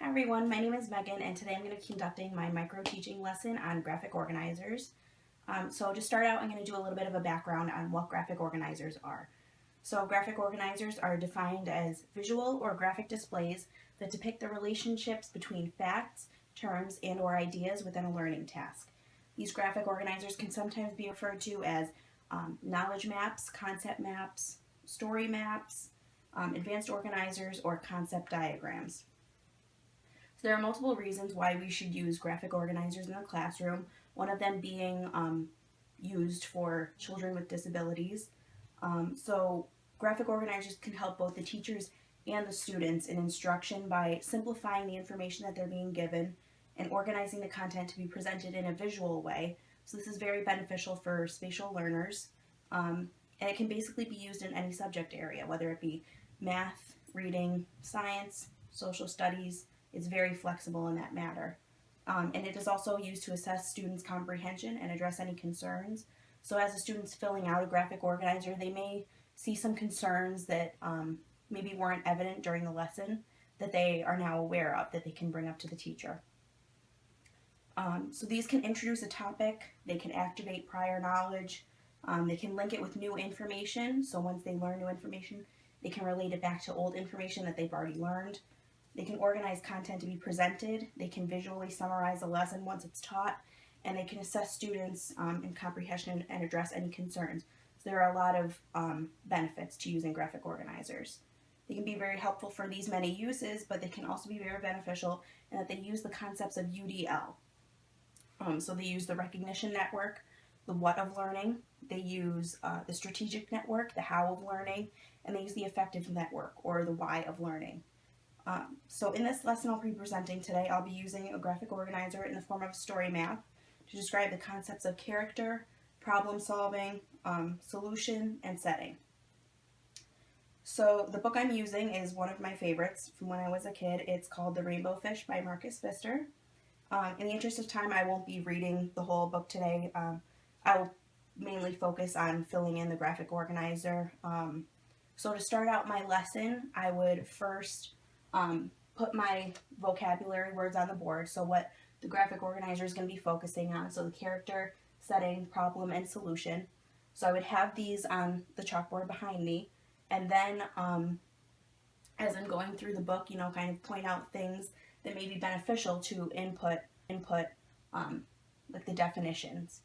Hi everyone, my name is Megan and today I'm going to be conducting my micro teaching lesson on graphic organizers. So to start out, I'm going to do a little bit of a background on what graphic organizers are. So graphic organizers are defined as visual or graphic displays that depict the relationships between facts, terms, and or ideas within a learning task. These graphic organizers can sometimes be referred to as knowledge maps, concept maps, story maps, advanced organizers, or concept diagrams. So there are multiple reasons why we should use graphic organizers in the classroom, one of them being used for children with disabilities. So graphic organizers can help both the teachers and the students in instruction by simplifying the information that they're being given and organizing the content to be presented in a visual way. So this is very beneficial for spatial learners, and it can basically be used in any subject area, whether it be math, reading, science, social studies. It's very flexible in that matter. And it is also used to assess students' comprehension and address any concerns. So as the student's filling out a graphic organizer, they may see some concerns that maybe weren't evident during the lesson that they are now aware of, that they can bring up to the teacher. So these can introduce a topic, they can activate prior knowledge, they can link it with new information. So once they learn new information, they can relate it back to old information that they've already learned. They can organize content to be presented, they can visually summarize a lesson once it's taught, and they can assess students in comprehension and address any concerns. So there are a lot of benefits to using graphic organizers. They can be very helpful for these many uses, but they can also be very beneficial in that they use the concepts of UDL. So they use the recognition network, the what of learning, they use the strategic network, the how of learning, and they use the effective network, or the why of learning. So in this lesson I'll be presenting today, I'll be using a graphic organizer in the form of a story map to describe the concepts of character, problem solving, solution, and setting. So the book I'm using is one of my favorites from when I was a kid. It's called The Rainbow Fish by Marcus Pfister. In the interest of time, I won't be reading the whole book today. I will mainly focus on filling in the graphic organizer. So to start out my lesson, I would first put my vocabulary words on the board, so what the graphic organizer is going to be focusing on, so the character, setting, problem, and solution. So I would have these on the chalkboard behind me, and then as I'm going through the book, kind of point out things that may be beneficial to input like the definitions.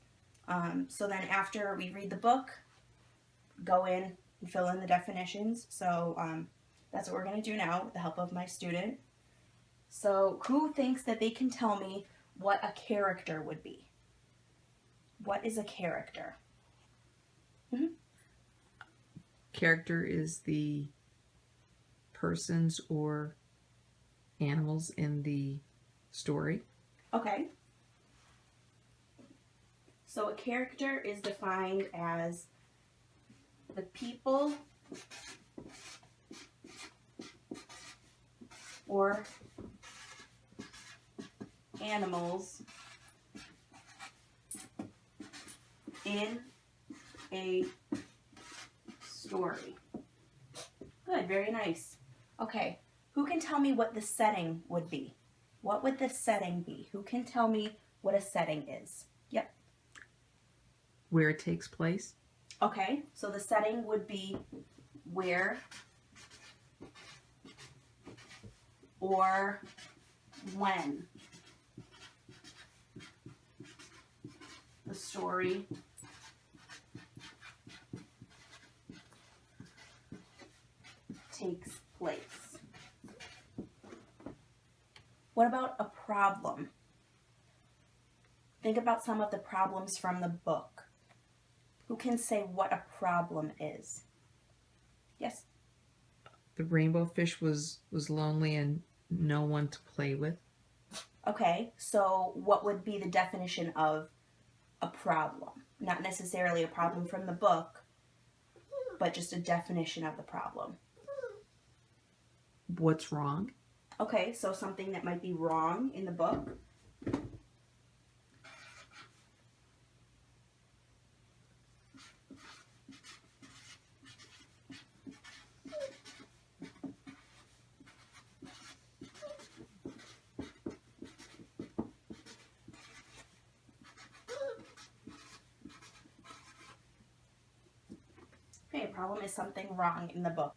So then after we read the book, go in and fill in the definitions. So that's what we're going to do now with the help of my student. So who thinks that they can tell me what a character would be? What is a character? Character is the persons or animals in the story. Okay. So a character is defined as the people or animals in a story. Good, very nice. Okay, who can tell me what the setting would be? What would the setting be? Who can tell me what a setting is? Yep. Where it takes place. Okay, so the setting would be where or when the story takes place. What about a problem? Think about some of the problems from the book. Who can say what a problem is? Yes? The rainbow fish was lonely and no one to play with. Okay, so what would be the definition of a problem? Not necessarily a problem from the book, but just a definition of the problem. What's wrong? Okay, so something that might be wrong in the book. problem is something wrong in the book.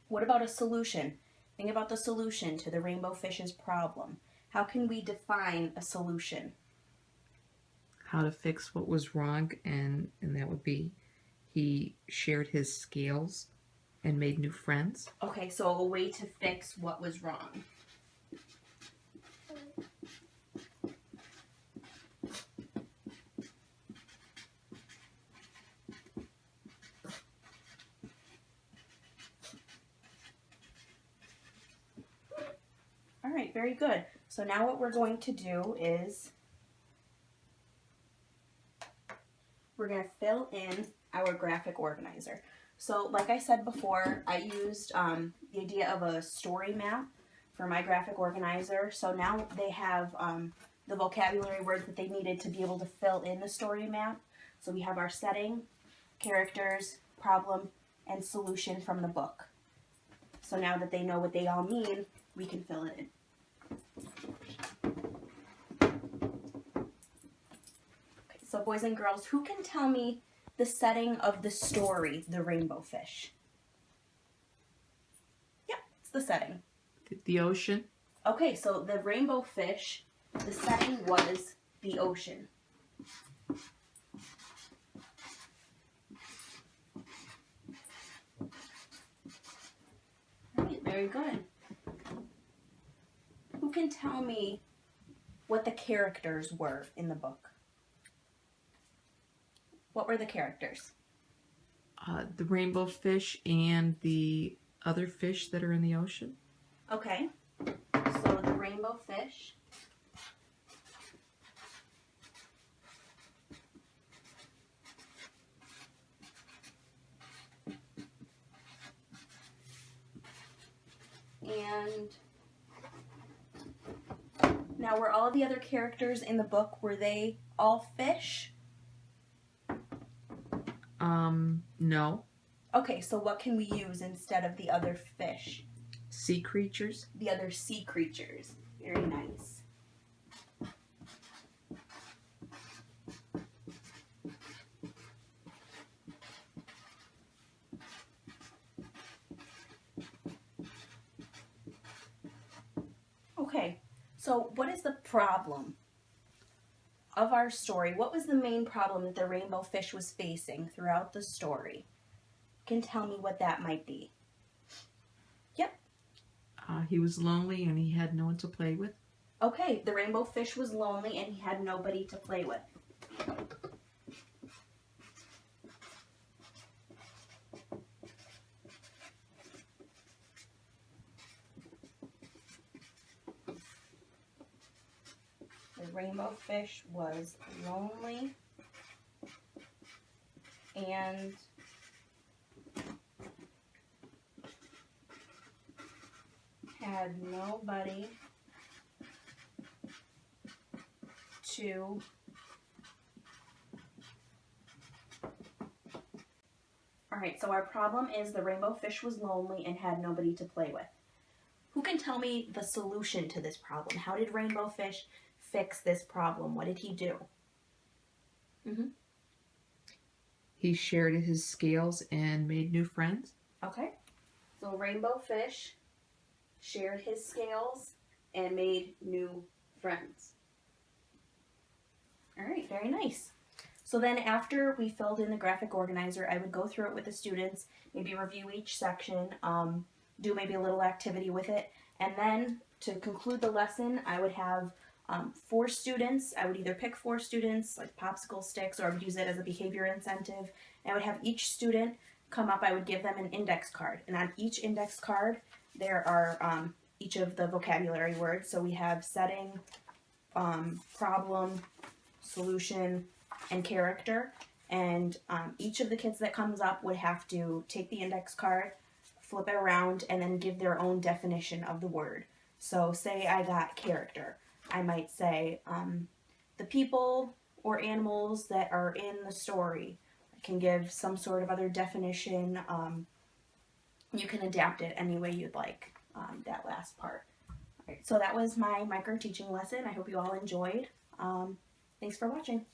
What about a solution? Think about the solution to the rainbow fish's problem. How can we define a solution? How to fix what was wrong, and that would be he shared his scales and made new friends. Okay, so a way to fix what was wrong. All right, very good. So now what we're going to do is we're going to fill in our graphic organizer. So like I said before, I used the idea of a story map for my graphic organizer. So now they have the vocabulary words that they needed to be able to fill in the story map. So we have our setting, characters, problem, and solution from the book. So now that they know what they all mean, we can fill it in. Okay, so boys and girls, who can tell me the setting of the story, The Rainbow Fish? Yeah, it's the setting. The ocean. Okay, so the rainbow fish, the setting was the ocean. All right, very good. Who can tell me what the characters were in the book? What were the characters? The rainbow fish and the other fish that are in the ocean. Okay, so the rainbow fish. And now were all the other characters in the book, were they all fish? No. Okay, so what can we use instead of the other fish? Sea creatures. The other sea creatures. Very nice. Okay, so what is the problem of our story? What was the main problem that the rainbow fish was facing throughout the story? Can tell me what that might be. Yep. He was lonely and he had no one to play with. Okay, the rainbow fish was lonely and he had nobody to play with. The rainbow fish was lonely and had nobody to Alright, so our problem is the rainbow fish was lonely and had nobody to play with. Who can tell me the solution to this problem? How did rainbow fish fix this problem? What did he do? He shared his scales and made new friends. Okay, so rainbow fish shared his scales and made new friends. All right, very nice. So then after we filled in the graphic organizer, I would go through it with the students, maybe review each section, do maybe a little activity with it, and then to conclude the lesson, I would have 4 students. I would either pick 4 students, like popsicle sticks, or I would use it as a behavior incentive. And I would have each student come up, I would give them an index card. And on each index card, there are each of the vocabulary words. So we have setting, problem, solution, and character. And each of the kids that comes up would have to take the index card, flip it around, and then give their own definition of the word. So say I got character. I might say the people or animals that are in the story. I can give some sort of other definition. You can adapt it any way you'd like, that last part. All right, so that was my micro teaching lesson. I hope you all enjoyed. Thanks for watching.